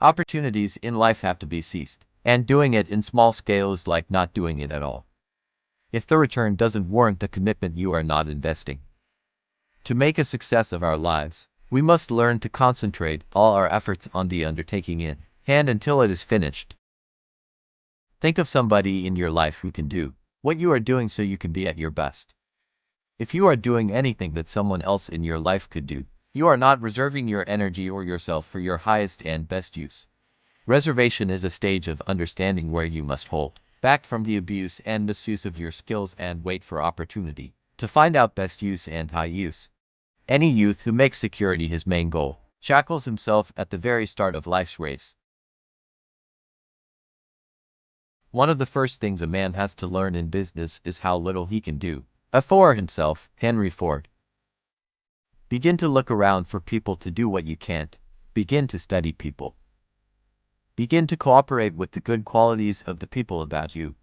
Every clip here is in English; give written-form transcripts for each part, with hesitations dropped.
Opportunities in life have to be seized, and doing it in small scale is like not doing it at all. If the return doesn't warrant the commitment, you are not investing. To make a success of our lives, we must learn to concentrate all our efforts on the undertaking in hand until it is finished. Think of somebody in your life who can do what you are doing so you can be at your best. If you are doing anything that someone else in your life could do, you are not reserving your energy or yourself for your highest and best use. Reservation is a stage of understanding where you must hold back from the abuse and misuse of your skills and wait for opportunity to find out best use and high use. Any youth who makes security his main goal shackles himself at the very start of life's race. One of the first things a man has to learn in business is how little he can do for himself. Henry Ford. Begin to look around for people to do what you can't. Begin to study people. Begin to cooperate with the good qualities of the people about you.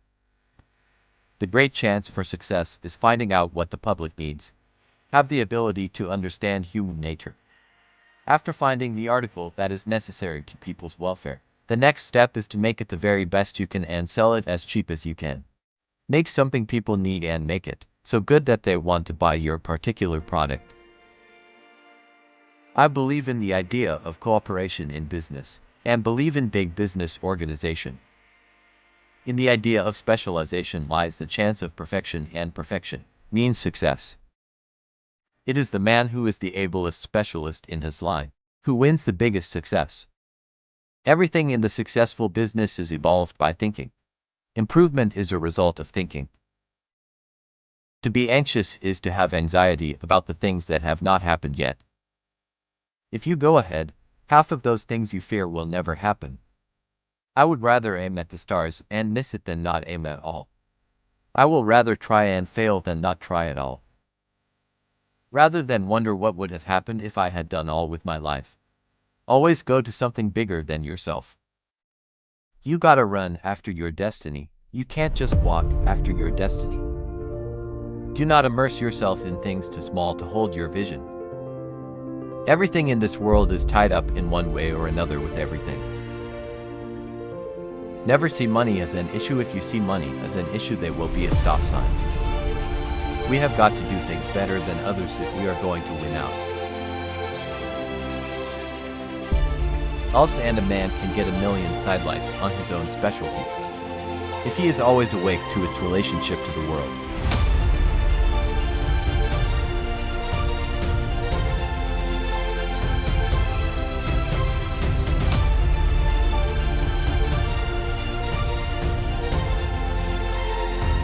The great chance for success is finding out what the public needs. Have the ability to understand human nature. After finding the article that is necessary to people's welfare, the next step is to make it the very best you can and sell it as cheap as you can. Make something people need and make it so good that they want to buy your particular product. I believe in the idea of cooperation in business and believe in big business organization. In the idea of specialization lies the chance of perfection, and perfection means success. It is the man who is the ablest specialist in his line who wins the biggest success. Everything in the successful business is evolved by thinking. Improvement is a result of thinking. To be anxious is to have anxiety about the things that have not happened yet. If you go ahead, half of those things you fear will never happen. I would rather aim at the stars and miss it than not aim at all. I will rather try and fail than not try at all. Rather than wonder what would have happened if I had done all with my life. Always go to something bigger than yourself. You gotta run after your destiny. You can't just walk after your destiny. Do not immerse yourself in things too small to hold your vision. Everything in this world is tied up in one way or another with everything. Never see money as an issue. If you see money as an issue, they will be a stop sign. We have got to do things better than others if we are going to win out. Also, and a man can get a million sidelights on his own specialty if he is always awake to its relationship to the world.